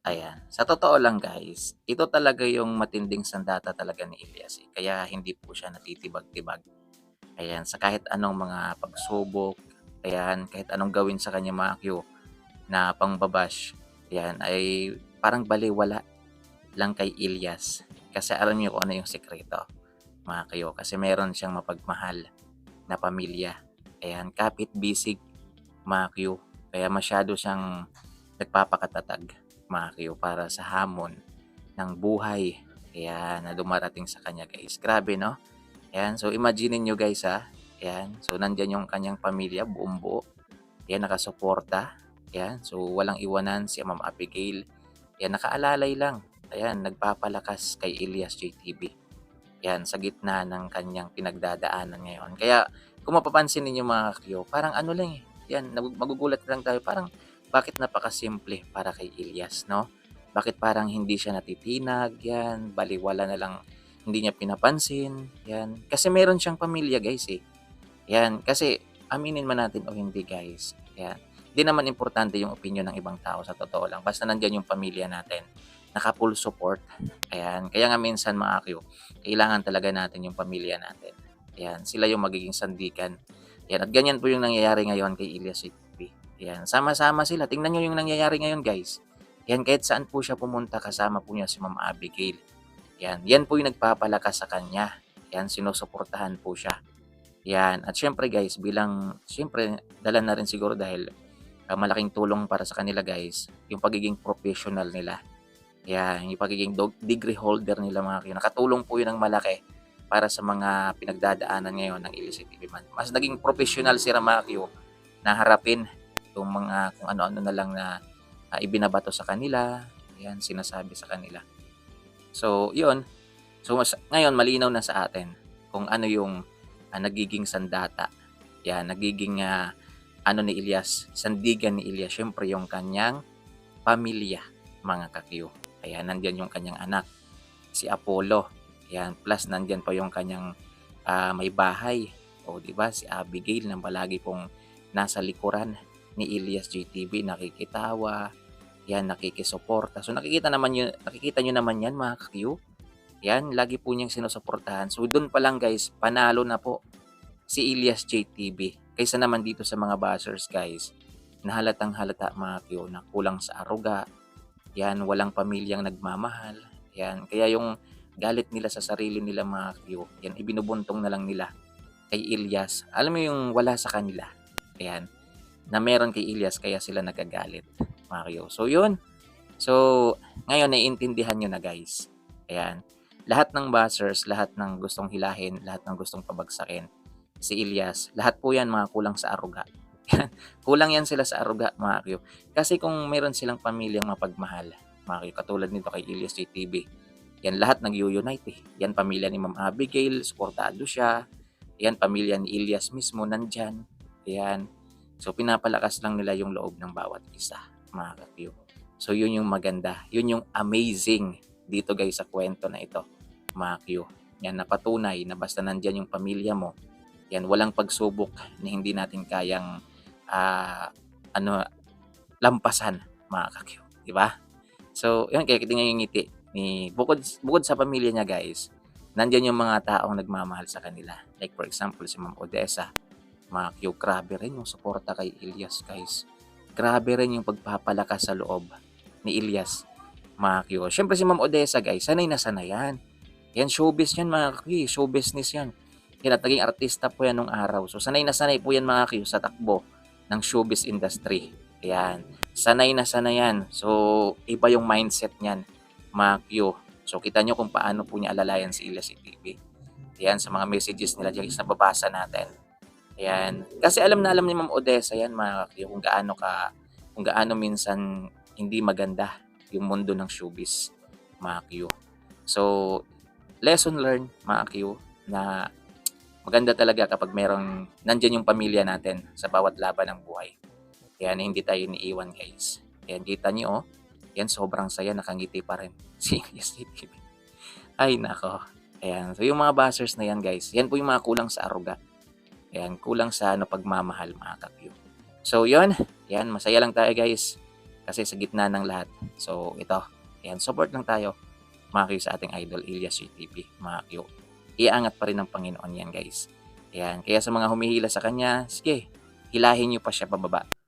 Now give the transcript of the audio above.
Ayan, sa totoo lang guys, ito talaga yung matinding sandata talaga ni Ilyas, eh, kaya hindi po siya natitibag-tibag. Ayan, sa kahit anong mga pagsubok, ayan, kahit anong gawin sa kanya mga Q na pangbabash, ayan, ay parang balewala lang kay Ilyas. Kasi alam niyo kung ano yung sekreto, mga Q, kasi meron siyang mapagmahal na pamilya. Ayan, kapit-bisig, mga Q. Kaya masyado siyang nagpapakatatag, mga Q, para sa hamon ng buhay. Ayan, na dumarating sa kanya guys. Grabe no? Ayan, so imagine niyo guys ha. Ayan, so nandyan yung kanyang pamilya, buong buo. Ayan, nakasuporta. Ayan, so walang iwanan si Ma'am Abigail. Ayan, nakaalalay lang. Ayan, nagpapalakas kay Ilyas JTV. Ayan, sa gitna ng kanyang pinagdadaanan ngayon. Kaya kung mapapansin ninyo mga Q, parang ano lang eh. Yan, magugulat lang tayo. Parang bakit napakasimple para kay Ilyas, no? Bakit parang hindi siya natitinag, yan, baliwala na lang, hindi niya pinapansin, yan. Kasi meron siyang pamilya guys eh. Yan, kasi aminin man natin o hindi guys, yan. Hindi naman importante yung opinion ng ibang tao sa totoo lang. Basta nandiyan yung pamilya natin. Naka-full support. Ayan. Kaya nga minsan mga Q, kailangan talaga natin yung pamilya natin. Ayan. Sila yung magiging sandikan. Ayan. At ganyan po yung nangyayari ngayon kay Ilyas City. Ayan. Sama-sama sila. Tingnan nyo yung nangyayari ngayon guys. Ayan. Kahit saan po siya pumunta, kasama po niya si Ma'am Abigail. Ayan. Yan po yung nagpapalakas sa kanya. Ayan. Sinusuportahan po siya. Yan, at siyempre guys, bilang siyempre dala na rin siguro dahil malaking tulong para sa kanila guys, yung pagiging professional nila. Yan, yung pagiging degree holder nila mga Q. Nakatulong po yun ng malaki para sa mga pinagdadaanan ngayon ng illicit man. Mas naging professional si Ramakyo na harapin yung mga kung ano-ano na lang na ibinabato sa kanila, yan, sinasabi sa kanila. So, yun. So, ngayon malinaw na sa atin kung ano yung nagiging sandata. Yan, nagiging ano ni Ilyas, sandigan ni Ilyas, syempre yung kanyang pamilya, mga kakyo. Ayan, nandyan yung kanyang anak, si Apollo. Ayan, plus nandyan pa yung kanyang may bahay. O, di ba si Abigail na palagi pong nasa likuran ni Ilyas JTV, nakikitawa, yan, nakikisuporta. So nakikita nyo naman yan mga kakyo. Yan, lagi po niyang sinusuportahan. So doon pa lang guys, panalo na po si Ilyas JTV. Kaysa naman dito sa mga bashers guys, na halatang halata mga Q, na kulang sa aruga. Yan, walang pamilyang nagmamahal. Yan, kaya yung galit nila sa sarili nila mga Q, yan, ibinubuntong na lang nila kay Ilyas. Alam mo yung wala sa kanila. Ayan, na meron kay Ilyas kaya sila nagagalit mga Q. So yun. So, ngayon naiintindihan nyo na guys. Ayan. Lahat ng bashers, lahat ng gustong hilahin, lahat ng gustong pabagsakin si Ilyas, lahat po yan mga kulang sa aruga. Kulang yan sila sa aruga mga Q. Kasi kung meron silang pamilyang mapagmahal, mga Q, katulad nito kay Ilyas JTV, yan lahat nag-unite eh. Yan pamilya ni Ma'am Abigail, suportado siya. Yan pamilya ni Ilyas mismo nandyan. Yan. So pinapalakas lang nila yung loob ng bawat isa mga Q. So yun yung maganda, yun yung amazing dito guys sa kwento na ito, mga Q. Yan, napatunay na basta nandyan yung pamilya mo, yan, walang pagsubok na hindi natin kayang ano, lampasan, mga ka-Q. Di ba? So, yun, kaya tingnan yung ngiti. Bukod sa pamilya niya guys, nandyan yung mga taong nagmamahal sa kanila. Like for example, si Ma'am Odessa, mga Q, grabe rin yung suporta kay Ilyas guys. Grabe rin yung pagpapalakas sa loob ni Ilyas, mga Q. Siyempre si Ma'am Odessa guys, sanay na sanay yan. Yan, showbiz yan mga Q, show business yan. Yan, at naging artista po yan nung araw. So sanay na sanay po yan mga Q sa takbo ng showbiz industry. Yan, sanay na sanay yan. So iba yung mindset niyan, mga Q. So kita nyo kung paano po niya alalayan si Ilyas TV. Yan, sa mga messages nila dyan na babasa natin. Yan, kasi alam na alam ni Ma'am Odessa yan mga Q, kung gaano minsan hindi maganda yung mundo ng showbiz, mga Q. So, lesson learned, mga Q, na maganda talaga kapag merong nandyan yung pamilya natin sa bawat laban ng buhay. Kaya na hindi tayo iniiwan guys. Yan, kita nyo, oh. Yan, sobrang saya, nakangiti pa rin. Serious TV. Ay, nako. Ayan, so yung mga bashers na yan guys, yan po yung mga kulang sa aruga. Ayan, kulang sa pagmamahal mga ka-Q. So, yun. Yan, masaya lang tayo guys. Kasi sa gitna ng lahat, so ito, ayan, support lang tayo mga Q sa ating idol Elias UTP, mga Q. Iaangat pa rin ng Panginoon yan guys. Ayan, kaya sa mga humihila sa kanya, sige, hilahin niyo pa siya pababa.